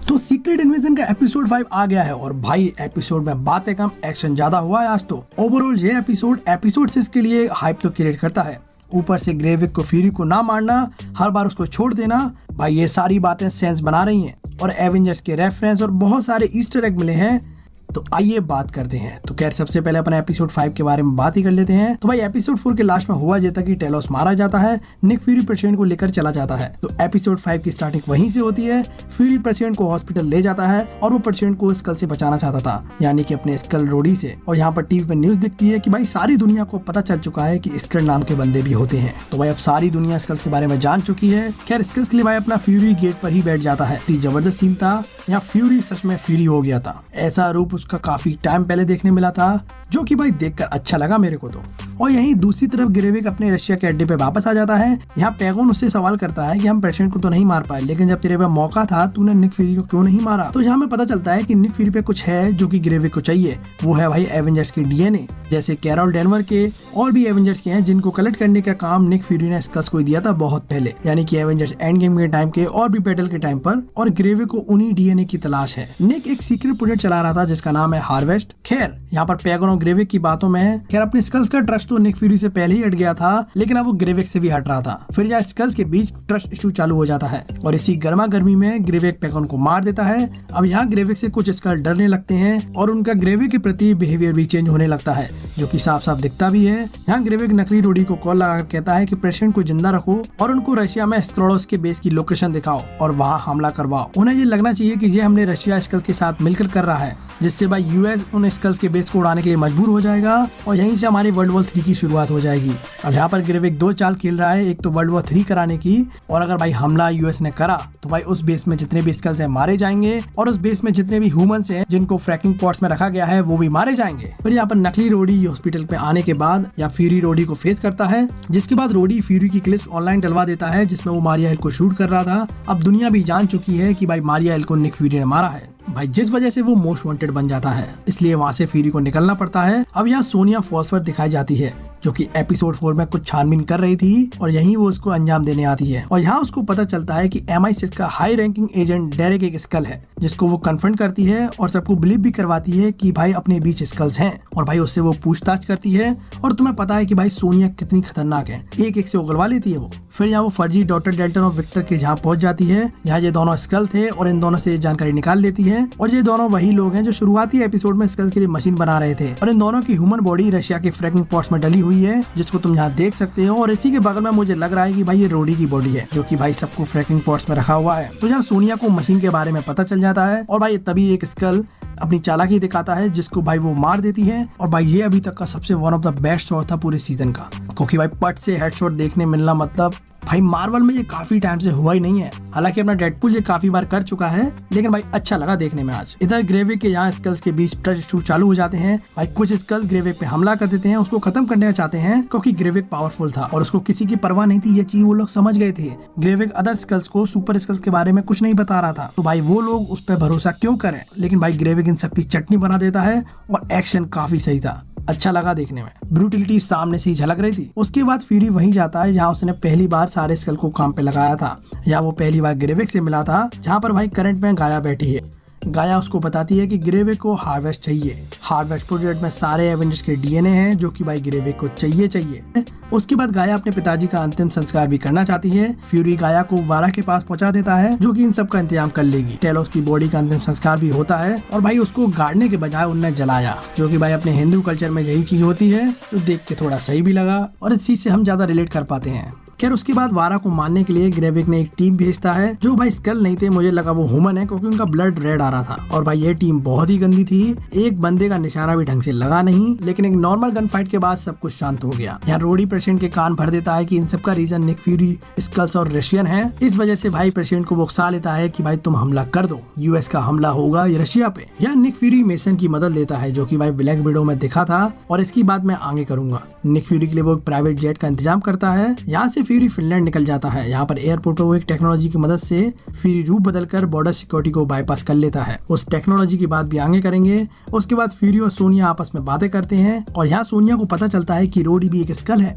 तो secret invasion का episode 5 आ गया है और भाई एपिसोड में बातें कम एक्शन ज्यादा हुआ है आज तो। ओवरऑल ये एपिसोड 6 के लिए हाइप तो क्रिएट करता है, ऊपर से ग्रेविक को फ्यूरी को ना मारना, हर बार उसको छोड़ देना, भाई ये सारी बातें सेंस बना रही हैं और एवेंजर्स के रेफरेंस और बहुत सारे ईस्टर एग मिले हैं। तो आइए बात करते हैं। तो खैर सबसे पहले अपना एपिसोड 5 के बारे में बात ही कर लेते हैं। तो भाई एपिसोड 4 के लास्ट में हुआ ये था कि टेलोस मारा जाता है, निक फ्यूरी प्रेसिडेंट को लेकर चला जाता है। तो एपिसोड 5 की स्टार्टिंग वहीं से होती है। फ्यूरी प्रेसिडेंट को हॉस्पिटल ले जाता है और वो प्रेसिडेंट को स्कल से बचाना चाहता था, यानी कि अपने स्कल रोडी से। और यहाँ पर टीवी पे न्यूज दिखती है कि भाई सारी दुनिया को पता चल चुका है कि स्कल नाम के बंदे भी होते हैं। तो भाई अब सारी दुनिया स्कल्स के बारे में जान चुकी है। खैर स्कल्स के लिए भाई अपना फ्यूरी गेट पर ही बैठ जाता है। जबरदस्त सीन था, यहाँ फ्यूरी सच में फ्यूरी हो गया था। ऐसा रूप उसका काफी टाइम पहले देखने मिला था, जो कि भाई देखकर अच्छा लगा मेरे को तो। और यहीं दूसरी तरफ ग्रेविक अपने रशिया के अड्डे पे वापस आ जाता है। यहाँ पैगोन उससे सवाल करता है कि हम प्रेसिडेंट को तो नहीं मार पाए, लेकिन जब तेरे पे मौका था तूने निक फ्यूरी को क्यों नहीं मारा। तो यहाँ में पता चलता है कि निक फ्यूरी पे कुछ है जो कि ग्रेविक को चाहिए। वो है भाई एवेंजर्स के डीएनए, जैसे कैरोल डेनवर के और भी एवेंजर्स के हैं, जिनको कलेक्ट करने का काम निक फ्यूरी ने स्कल्स को दिया था बहुत पहले, यानी कि एवेंजर्स एंड गेम के टाइम के और भी बैटल के टाइम पर। और ग्रेविक को उन्हीं डीएनए की तलाश है। निक एक सीक्रेट प्रोजेक्ट चला रहा था जिसका नाम है हार्वेस्ट। खैर यहाँ पर पैगोन और ग्रेविक की बातों में खैर अपने स्कल्स का ट्रस्ट तो निक फ्यूरी से पहले ही हट गया था, लेकिन अब वो ग्रेविक से भी हट रहा था। फिर यहाँ स्कल्स के बीच ट्रस्ट इशू चालू हो जाता है और इसी गर्मा गर्मी में ग्रेविक पैगोन को मार देता है। अब यहाँ ग्रेविक से कुछ स्कल डरने लगते हैं और उनका ग्रेविक के प्रति बिहेवियर भी चेंज होने लगता है, जो कि साफ साफ दिखता भी है। यहाँ ग्रेविक नकली रोडी को कॉल लगाकर कहता है कि प्रेसिडेंट को जिंदा रखो और उनको रशिया में स्क्रोडोस के बेस की लोकेशन दिखाओ और वहाँ हमला करवाओ। उन्हें ये लगना चाहिए कि ये हमने रशिया स्कल के साथ मिलकर कर रहा है, जिससे भाई यूएस उन स्कल्स के बेस को उड़ाने के लिए मजबूर हो जाएगा और यहीं से हमारी वर्ल्ड वॉर 3 की शुरुआत हो जाएगी। अब यहाँ पर ग्रेविक 2 चाल खेल रहा है, एक तो वर्ल्ड वॉर 3 कराने की, और अगर भाई हमला यूएस ने करा तो भाई उस बेस में जितने भी स्कल्स हैं मारे जाएंगे और उस बेस में जितने भी ह्यूमंस हैं जिनको फ्रैकिंग पॉट्स में रखा गया है वो भी मारे जाएंगे। फिर यहाँ पर नकली रोडी हॉस्पिटल पे आने के बाद या फ्यूरी रोडी को फेस करता है, जिसके बाद रोडी फ्यूरी की क्लिप्स ऑनलाइन डलवा देता है जिसमें वो मारिया हिल को शूट कर रहा था। अब दुनिया भी जान चुकी है कि भाई मारिया हिल को निक फ्यूरी ने मारा है भाई, जिस वजह से वो मोस्ट वांटेड बन जाता है, इसलिए वहाँ से फ्यूरी को निकलना पड़ता है। अब यहाँ सोनिया फॉस्फर दिखाई जाती है, जो कि एपिसोड 4 में कुछ छानबीन कर रही थी और यहीं वो उसको अंजाम देने आती है। और यहाँ उसको पता चलता है कि MI6 का हाई रैंकिंग एजेंट डेरेक एक स्कल है, जिसको वो कन्फ्रंट करती है और सबको बिलीव भी करवाती है कि भाई अपने बीच स्कल्स हैं। और भाई उससे वो पूछताछ करती है और तुम्हें पता है कि भाई सोनिया कितनी खतरनाक है, एक एक से उगलवा लेती है वो। फिर यहाँ वो फर्जी डॉक्टर डेल्टन और विक्टर के जहाँ पहुंच जाती है। यहाँ ये दोनों स्कल थे और इन दोनों से जानकारी निकाल लेती है। और ये दोनों वही लोग हैं जो शुरुआती एपिसोड में स्कल के लिए मशीन बना रहे थे। और इन दोनों की ह्यूमन बॉडी रशिया के फ्रैकिंग पॉट्स में डली हुई है, जिसको तुम यहाँ देख सकते हो। और इसी के बगल में मुझे लग रहा है कि भाई ये रोडी की बॉडी है, जो कि भाई सबको फ्रैकिंग पॉट्स में रखा हुआ है। तो यहाँ सोनिया को मशीन के बारे में पता चल जाता है और भाई तभी एक स्कल अपनी चालाकी दिखाता है, जिसको भाई वो मार देती है। और भाई ये अभी तक का सबसे one of the best shot था पूरे सीजन का, क्योंकि भाई पट से हेडशॉट देखने मिलना मतलब भाई मार्वल में ये काफी टाइम से हुआ ही नहीं है। हालांकि अपना डेडपूल ये काफी बार कर चुका है, लेकिन भाई अच्छा लगा देखने में आज। इधर ग्रेविक के यहाँ स्कल्स के बीच ट्रस्ट इशू चालू हो जाते हैं। भाई कुछ स्कल ग्रेविक पे हमला कर देते हैं, उसको खत्म करना चाहते हैं, क्योंकि ग्रेविक पावरफुल था और उसको किसी की परवाह नहीं थी। ये चीज वो लोग समझ गए थे। ग्रेविक अदर स्कल्स को सुपर स्कल्स के बारे में कुछ नहीं बता रहा था, तो भाई वो लोग उस पर भरोसा क्यों करें। लेकिन भाई ग्रेविक इन सबकी चटनी बना देता है और एक्शन काफी सही था, अच्छा लगा देखने में। ब्रूटिलिटी सामने से ही झलक रही थी। उसके बाद फ्यूरी वहीं जाता है जहां उसने पहली बार सारे स्कल को काम पे लगाया था। या वो पहली बार ग्रेविक से मिला था, जहां पर भाई करंट में गाया बैठी है। गाया उसको बताती है कि ग्रेविक को हार्वेस्ट चाहिए। हार्वेस्ट प्रोजेक्ट में सारे एवेंजर्स के डीएनए हैं, जो कि भाई ग्रेविक को चाहिए। उसके बाद गाया अपने पिताजी का अंतिम संस्कार भी करना चाहती है। फ्यूरी गाया को वारा के पास पहुंचा देता है, जो कि इन सब का इंतजाम कर लेगी। टेलोस की बॉडी का अंतिम संस्कार भी होता है और भाई उसको गाड़ने के बजाय उन्हें जलाया, जो कि भाई अपने हिंदू कल्चर में यही चीज होती है। तो देख के थोड़ा सही भी लगा और इस चीज से हम ज्यादा रिलेट कर पाते हैं। खैर उसके बाद वारा को मारने के लिए ग्रेविक ने एक टीम भेजता है, जो भाई स्कल नहीं थे, मुझे लगा वो ह्यूमन है, क्योंकि उनका ब्लड रेड आ रहा था। और भाई ये टीम बहुत ही गंदी थी, एक बंदे का निशाना भी ढंग से लगा नहीं। लेकिन एक नॉर्मल गन फाइट के बाद सब कुछ शांत हो गया। यहाँ रोडी प्रेसिडेंट के कान भर देता है कि इन सब का रीजन निक फ्यूरी, स्कल्स और रशियन है। इस वजह से भाई प्रेसिडेंट को वो उकसा लेता है कि भाई तुम हमला कर दो, यूएस का हमला होगा रशिया पे। यहाँ निक फ्यूरी मेसन की मदद लेता है, जो कि भाई ब्लैक विडो में दिखा था, और इसकी बात मैं आगे करूंगा। निक फ्यूरी के लिए वो एक प्राइवेट जेट का इंतजाम करता है। यहाँ से फ्यूरी फिनलैंड निकल जाता है। यहाँ पर एयरपोर्ट पर वो एक टेक्नोलॉजी की मदद से फ्यूरी रूप बदलकर बॉर्डर सिक्योरिटी को बाईपास कर लेता है। उस टेक्नोलॉजी की बात भी आगे करेंगे। उसके बाद फ्यूरी और सोनिया आपस में बातें करते हैं और यहाँ सोनिया को पता चलता है कि रोडी भी एक स्कल है।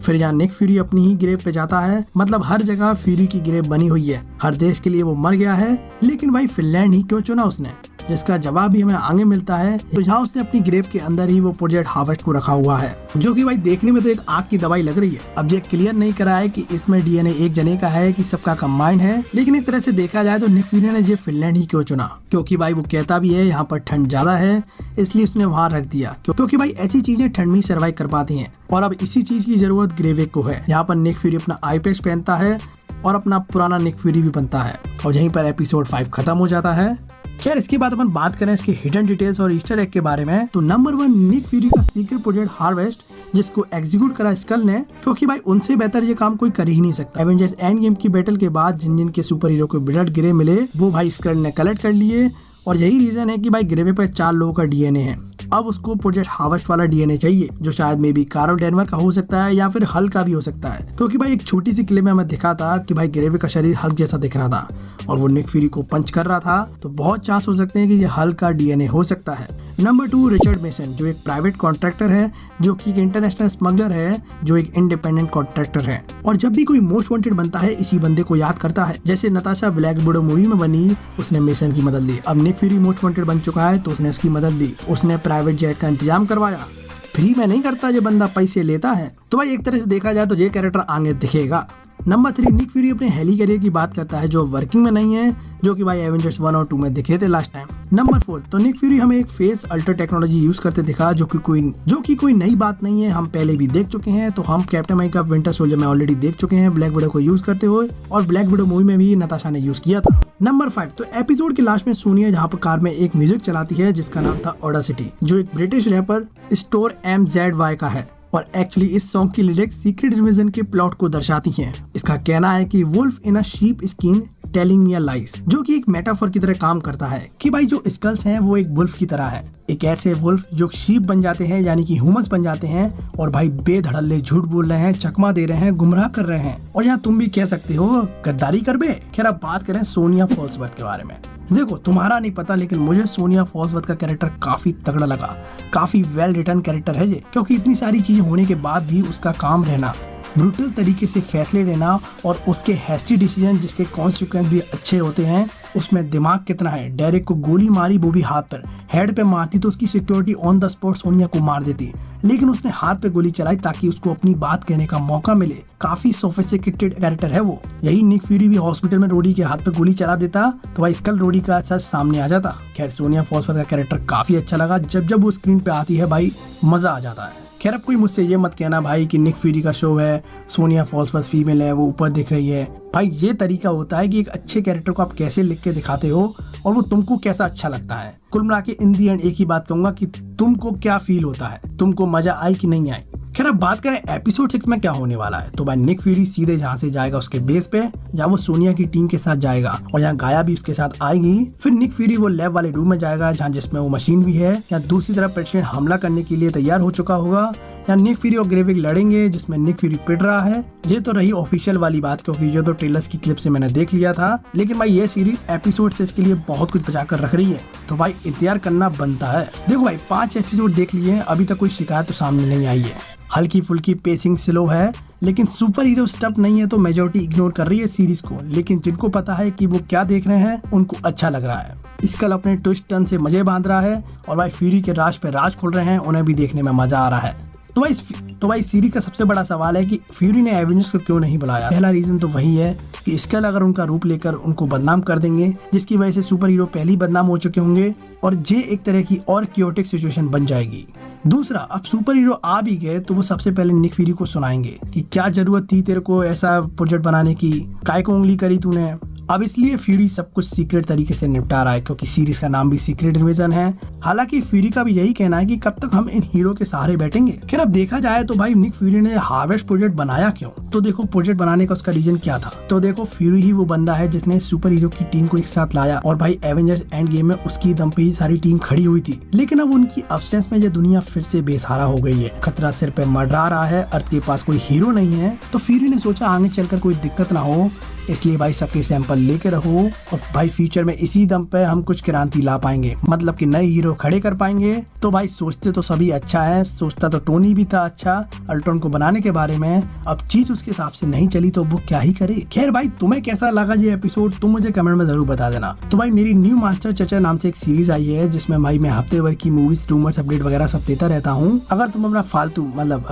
फिर यहाँ निक फ्यूरी अपनी ही ग्रेव पे जाता है, मतलब हर जगह फ्यूरी की ग्रेव बनी हुई है, हर देश के लिए वो मर गया है, लेकिन भाई फिनलैंड ही क्यों चुना उसने, जिसका जवाब भी हमें आगे मिलता है। तो जहाँ उसने अपनी ग्रेव के अंदर ही वो प्रोजेक्ट हार्वेस्ट को रखा हुआ है, जो कि भाई देखने में तो एक आग की दवाई लग रही है। अब ये क्लियर नहीं करा है कि इसमें डीएनए एक जने का है कि सबका कंबाइंड है, लेकिन एक तरह से देखा जाए तो निक फ्यूरी ने ये फिनलैंड ही क्यों चुना, क्योंकि भाई वो कहता भी है यहाँ पर ठंड ज्यादा है, इसलिए उसने वहाँ रख दिया, क्योंकि भाई ऐसी चीजें ठंड में ही सर्वाइव कर पाती हैं। और अब इसी चीज की जरूरत ग्रेविक को है। यहाँ पर निक फ्यूरी अपना आई पैच पहनता है और अपना पुराना निक फ्यूरी भी बनता है, और यहीं पर एपिसोड 5 खत्म हो जाता है। खैर इसके बाद अपन बात करें इसके हिडन डिटेल्स और ईस्टर एग के बारे में, तो नंबर 1 निक फ्यूरी का सीक्रेट प्रोजेक्ट हार्वेस्ट, जिसको एग्जीक्यूट करा स्कल ने, क्योंकि भाई उनसे बेहतर ये काम कोई कर ही नहीं सकता। एवेंजर्स एंड गेम की बैटल के बाद जिन जिन के सुपर हीरो को ब्लड ग्रे मिले वो भाई स्कल ने कलेक्ट कर लिए, और यही रीजन है कि भाई ग्रेवे पर 4 लोगों का डीएनए है। अब उसको प्रोजेक्ट हार्वेस्ट वाला डीएनए चाहिए, जो शायद मे बी कार्ल डैनवर का हो सकता है या फिर हल्क का भी हो सकता है, क्योंकि भाई एक छोटी सी क्लिप में हमें दिखा था कि भाई ग्रेवे का शरीर हल्क जैसा दिख रहा था और वो निक फ्यूरी को पंच कर रहा था, तो बहुत चांस हो सकते हैं कि ये हल्क का डीएनए हो सकता है। नंबर 2 रिचर्ड मेसन, जो एक प्राइवेट कॉन्ट्रैक्टर है, जो कि एक इंटरनेशनल स्मगलर है, जो एक इंडिपेंडेंट कॉन्ट्रैक्टर है, और जब भी कोई मोस्ट वांटेड बनता है इसी बंदे को याद करता है। जैसे नताशा ब्लैक विडो मूवी में बनी, उसने मेसन की मदद ली। अब निक फ्यूरी मोस्ट वांटेड बन चुका है तो उसने उसकी मदद ली, उसने प्राइवेट जेट का इंतजाम करवाया। फ्री में नहीं करता, ये बंदा पैसे लेता है। तो भाई एक तरह से देखा जाए तो ये कैरेक्टर आगे दिखेगा। नंबर 3 निक फ्यूरी अपने हेली कैरियर की बात करता है, जो वर्किंग में नहीं है, जो कि भाई एवेंजर्स 1 और 2 में दिखे थे लास्ट टाइम। नंबर 4 तो निक फ्यूरी हमें एक फेस अल्टर टेक्नोलॉजी यूज करते दिखा, जो कि कोई नई बात नहीं है, हम पहले भी देख चुके हैं। तो हम कैप्टन अमेरिका विंटर सोल्जर में ऑलरेडी देख चुके हैं ब्लैक विडो को यूज करते हुए, और ब्लैक विडो मूवी में भी नताशा ने यूज किया था। नंबर 5 तो एपिसोड के लास्ट में सोनिया जहाँ पर कार में एक म्यूजिक चलाती है जिसका नाम था ऑडासिटी, जो एक ब्रिटिश रैपर स्टोर MZY का है, और एक्चुअली इस सॉन्ग की लिरिक्स सीक्रेट इन्वेजन के प्लॉट को दर्शाती हैं। इसका कहना है कि wolf in a sheep skin telling me a lies, जो कि एक मेटाफर की तरह काम करता है कि भाई जो स्कल्स हैं वो एक वुल्फ की तरह है, एक ऐसे वुल्फ जो शीप बन जाते हैं, यानी कि ह्यूमंस बन जाते हैं, और भाई बेधड़ल्ले झूठ बोल रहे हैं, चकमा दे रहे हैं, गुमराह कर रहे हैं, और यहाँ तुम भी कह सकते हो गद्दारी कर बे। खैर अब बात करें सोनिया फॉल्सवर्थ के बारे में। देखो तुम्हारा नहीं पता, लेकिन मुझे सोनिया फॉल्सवर्थ का कैरेक्टर काफी तगड़ा लगा, काफी वेल रिटर्न कैरेक्टर है ये, क्योंकि इतनी सारी चीजें होने के बाद भी उसका काम रहना, ब्रूटल तरीके से फैसले लेना, और उसके हैस्टी डिसीजन जिसके कॉन्सिक्वेंस भी अच्छे होते हैं, उसमें दिमाग कितना है। डेरेक को गोली मारी, वो भी हाथ पर, हेड पे मारती तो उसकी security on the spot Sonia को मार देती, लेकिन उसने हाथ पे गोली चलाई ताकि उसको अपनी बात कहने का मौका मिले। काफी सोफिस्टिकेटेड कैरेक्टर है वो। यही निक फ्यूरी भी हॉस्पिटल में रोडी के हाथ पे गोली चला देता तो भाई स्कल रोडी का सच सामने आ जाता। खैर सोनिया फॉल्सवर्थ का कैरेक्टर काफी अच्छा लगा, जब वो स्क्रीन पे आती है भाई मजा आ जाता है। खैर अब कोई मुझसे ये मत कहना भाई कि निक फ्यूरी का शो है, सोनिया फॉल्सवर्थ फीमेल है, वो ऊपर दिख रही है। भाई ये तरीका होता है कि एक अच्छे कैरेक्टर को आप कैसे लिख के दिखाते हो और वो तुमको कैसा अच्छा लगता है। कुल मिला के इन दी एंड एक ही बात कहूंगा कि तुमको क्या फील होता है, तुमको मजा आई कि नहीं आई। खैर अब बात करें एपिसोड 6 में क्या होने वाला है, तो भाई निक फ्यूरी सीधे जहाँ से जाएगा उसके बेस पे, जहाँ वो सोनिया की टीम के साथ जाएगा, और यहाँ गाया भी उसके साथ आएगी। फिर निक फ्यूरी वो लैब वाले रूम में जाएगा जहाँ जिसमें वो मशीन भी है, या दूसरी तरफ प्रेसिडेंट हमला करने के लिए तैयार हो चुका होगा, या निक फ्यूरी और ग्रेविक लड़ेंगे जिसमें निक फ्यूरी पिट रहा है। ये तो रही ऑफिशियल वाली बात, क्योंकि ये तो ट्रेलर्स की क्लिप से मैंने देख लिया था, लेकिन भाई ये सीरीज एपिसोड 6 के लिए बहुत कुछ बचा कर रख रही है, तो भाई इंतजार करना बनता है। देखो भाई 5 एपिसोड देख लिए हैं, अभी तक कोई शिकायत तो सामने नहीं आई है। हल्की फुल्की पेसिंग स्लो है, लेकिन सुपर हीरो स्टफ नहीं है, तो मेजॉरिटी इग्नोर कर रही है सीरीज को, लेकिन जिनको पता है कि वो क्या देख रहे हैं उनको अच्छा लग रहा है। स्कल अपने ट्विस्ट टर्न से मजे बांध रहा है, और भाई फ्यूरी के राज पे राज खोल रहे हैं, उन्हें भी देखने में मजा आ रहा है। तो भाई सीरीज का सबसे बड़ा सवाल है कि फ्यूरी ने एवेंजर्स को क्यों नहीं बुलाया। पहला रीजन तो वही है कि स्कल अगर उनका रूप लेकर उनको बदनाम कर देंगे, जिसकी वजह से सुपर हीरो पहले ही बदनाम हो चुके होंगे, और ये एक तरह की और क्योटिक सिचुएशन बन जाएगी। दूसरा, अब सुपर हीरो आ भी गए तो वो सबसे पहले निक फ्यूरी को सुनाएंगे कि क्या जरूरत थी तेरे को ऐसा प्रोजेक्ट बनाने की, काय को उंगली करी तूने। अब इसलिए फ्यूरी सब कुछ सीक्रेट तरीके से निपटा रहा है, क्योंकि सीरीज का नाम भी सीक्रेट इन्वेजन है। हालांकि फ्यूरी का भी यही कहना है कि कब तक हम इन हीरो के सहारे बैठेंगे। खैर अब देखा जाए तो भाई निक फ्यूरी ने हार्वेस्ट प्रोजेक्ट बनाया क्यों, तो देखो प्रोजेक्ट बनाने का उसका रीजन क्या था। तो देखो फ्यूरी ही वो बंदा है जिसने सुपर हीरो की टीम को एक साथ लाया, और भाई एवेंजर्स एंड गेम में उसकी दम पे ही सारी टीम खड़ी हुई थी, लेकिन अब उनकी अब्सेंस में ये दुनिया फिर से बेसहारा हो गई है। खतरा सिर पे मंडरा रहा है, अर्थ के पास कोई हीरो नहीं है, तो फ्यूरी ने सोचा आगे चलकर कोई दिक्कत ना हो, इसलिए भाई सबके सैंपल लेके रहो और भाई फ्यूचर में इसी दम पे हम कुछ क्रांति ला पाएंगे, मतलब कि नए हीरो खड़े कर पाएंगे। तो भाई सोचते तो सभी अच्छा है, सोचता तो टोनी भी था अच्छा अल्ट्रॉन को बनाने के बारे में, अब चीज उसके हिसाब से नहीं चली तो वो क्या ही करे। खैर भाई तुम्हें कैसा लगा ये एपिसोड तुम मुझे कमेंट में जरूर बता देना। तो भाई मेरी न्यू मास्टर चचा नाम से एक सीरीज आई है जिसमें भाई मैं हफ्ते भर की मूवीज, रूमर्स, अपडेट वगैरह सब देता रहता हूँ। अगर तुम अपना फालतू मतलब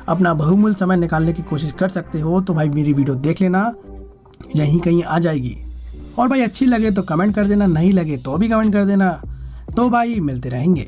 अपना बहुमूल्य समय निकालने की कोशिश कर सकते हो तो भाई मेरी वीडियो देख लेना, यहीं कहीं आ जाएगी। और भाई अच्छी लगे तो कमेंट कर देना, नहीं लगे तो भी कमेंट कर देना। तो भाई मिलते रहेंगे।